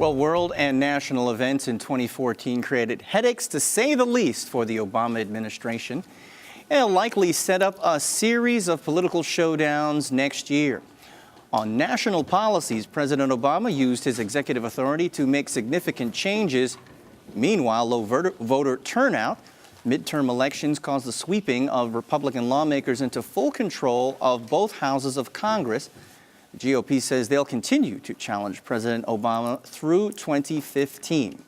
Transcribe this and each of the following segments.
Well, world and national events in 2014 created headaches, to say the least, for the Obama administration. It'll likely set up a series of political showdowns next year. On national policies, President Obama used his executive authority to make significant changes. Meanwhile, low voter turnout, midterm elections caused the sweeping of Republican lawmakers into full control of both houses of Congress. The GOP says they'll continue to challenge President Obama through 2015.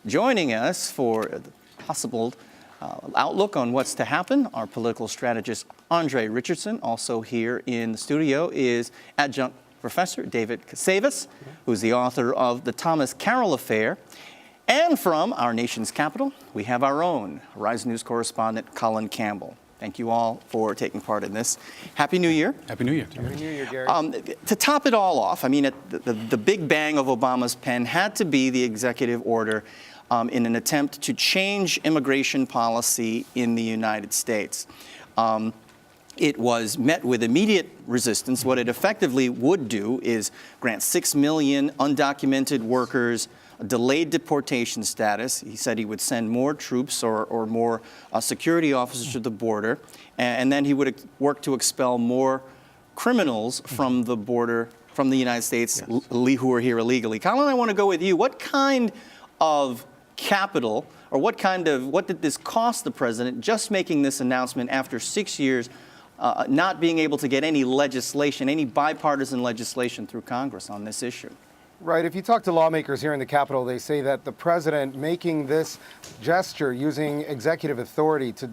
Joining us for the possible outlook on what's to happen, our political strategist Andre Richardson. Also here in the studio is adjunct professor Davis Casavis, who's the author of The Thomas Carroll Affair. And from our nation's capital, we have our own Horizon News correspondent Colin Campbell. Thank you all for taking part in this. Happy New Year. Happy New Year. Happy New Year, Gary. To top it all off, I mean, the big bang of Obama's pen had to be the executive order in an attempt to change immigration policy in the United States. It was met with immediate resistance. What it effectively would do is grant 6 million undocumented workers delayed deportation status. He said he would send more troops or more security officers to the border, and then he would work to expel more criminals from the border, from the United States, yes, who are here illegally. Colin, I want to go with you. What kind of capital, or what did this cost the president, just making this announcement after 6 years not being able to get any legislation, any bipartisan legislation through Congress on this issue? Right. If you talk to lawmakers here in the Capitol, they say that the president making this gesture, using executive authority to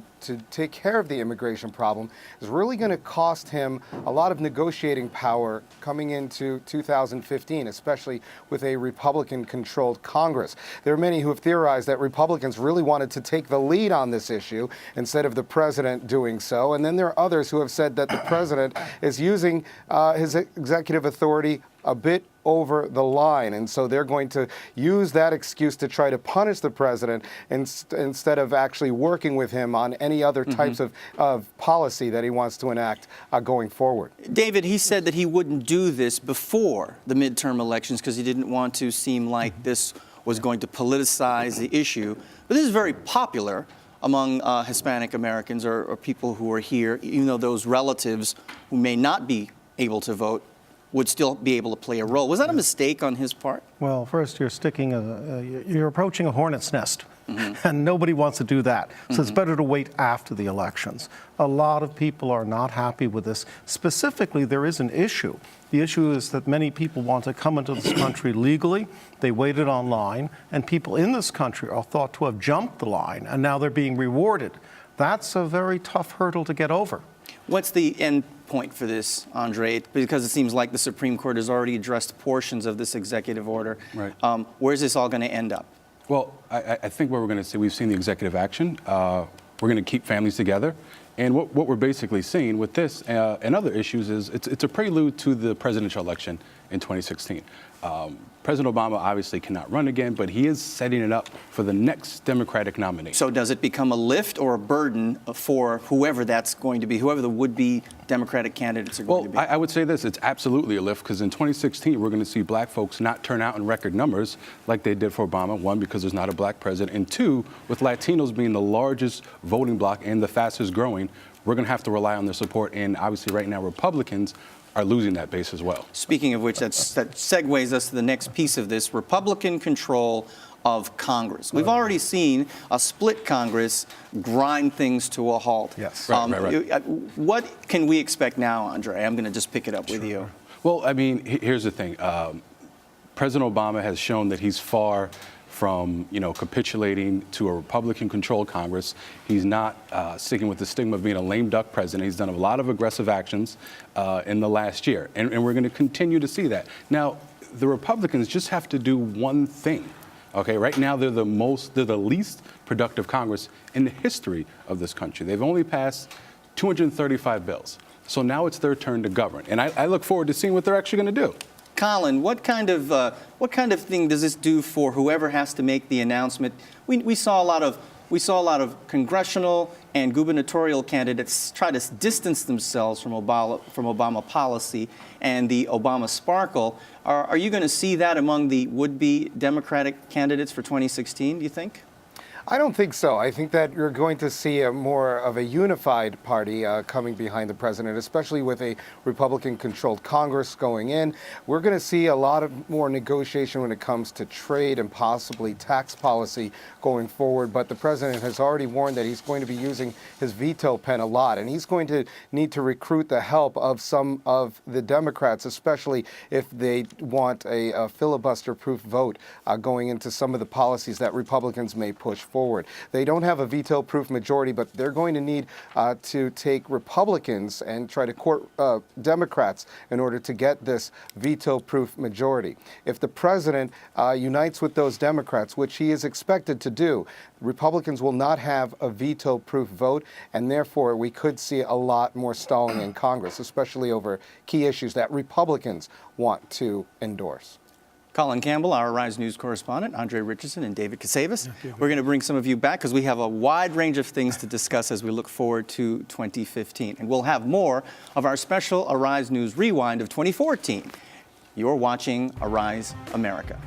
take care of the immigration problem, is really going to cost him a lot of negotiating power coming into 2015, especially with a Republican-controlled Congress. There are many who have theorized that Republicans really wanted to take the lead on this issue instead of the president doing so. And then there are others who have said that the president is using his executive authority a bit over the line, and so they're going to use that excuse to try to punish the president instead of actually working with him on any other types of policy that he wants to enact going forward. David, he said that he wouldn't do this before the midterm elections because he didn't want to seem like this was going to politicize the issue. But this is very popular among Hispanic Americans or people who are here, even though those relatives who may not be able to vote would still be able to play a role. Was that a mistake on his part? Well, first, you're approaching a hornet's nest, and nobody wants to do that. So it's better to wait after the elections. A lot of people are not happy with this. Specifically, there is an issue. The issue is that many people want to come into this country legally. They waited online, and people in this country are thought to have jumped the line, and now they're being rewarded. That's a very tough hurdle to get over. What's the end point for this, Andre? Because it seems like the Supreme Court has already addressed portions of this executive order. Right. Where's this all going to end up? Well, I think what we're going to see, we've seen the executive action. We're going to keep families together. And what we're basically seeing with this and other issues is it's a prelude to the presidential election in 2016. President Obama obviously cannot run again, but he is setting it up for the next Democratic nominee. So does it become a lift or a burden for whoever that's going to be, whoever the would-be Democratic candidates are going to be? Well, I would say this, it's absolutely a lift, because in 2016, we're going to see black folks not turn out in record numbers like they did for Obama. One, because there's not a black president, and two, with Latinos being the largest voting bloc and the fastest growing, we're going to have to rely on their support, and obviously right now Republicans are losing that base as well. Speaking of which, that segues us to the next piece of this, Republican control of Congress. We've already seen a split Congress grind things to a halt. Yes. Right. What can we expect now, Andre? I'm going to just pick it up with you. Well, I mean, here's the thing. President Obama has shown that he's far from, capitulating to a Republican-controlled Congress. He's not sticking with the stigma of being a lame duck president. He's done a lot of aggressive actions in the last year, and we're going to continue to see that. Now, the Republicans just have to do one thing. Okay, right now they're the least productive Congress in the history of this country. They've only passed 235 bills. So now it's their turn to govern, and I look forward to seeing what they're actually going to do. Colin, what kind of thing does this do for whoever has to make the announcement? We saw a lot of we saw a lot of congressional and gubernatorial candidates try to distance themselves from Obama policy and the Obama sparkle. Are you going to see that among the would-be Democratic candidates for 2016, do you think? I don't think so. I think that you're going to see a more of a unified party coming behind the president, especially with a Republican-controlled Congress going in. We're going to see a lot of more negotiation when it comes to trade and possibly tax policy going forward. But the president has already warned that he's going to be using his veto pen a lot, and he's going to need to recruit the help of some of the Democrats, especially if they want a filibuster-proof vote going into some of the policies that Republicans may push forward. They don't have a veto-proof majority, but they're going to need to take Republicans and try to court Democrats in order to get this veto-proof majority. If the president unites with those Democrats, which he is expected to do, Republicans will not have a veto-proof vote, and therefore we could see a lot more stalling in Congress, especially over key issues that Republicans want to endorse. Colin Campbell, our Arise News correspondent, Andre Richardson, and Davis Casavis. We're going to bring some of you back because we have a wide range of things to discuss as we look forward to 2015. And we'll have more of our special Arise News Rewind of 2014. You're watching Arise America.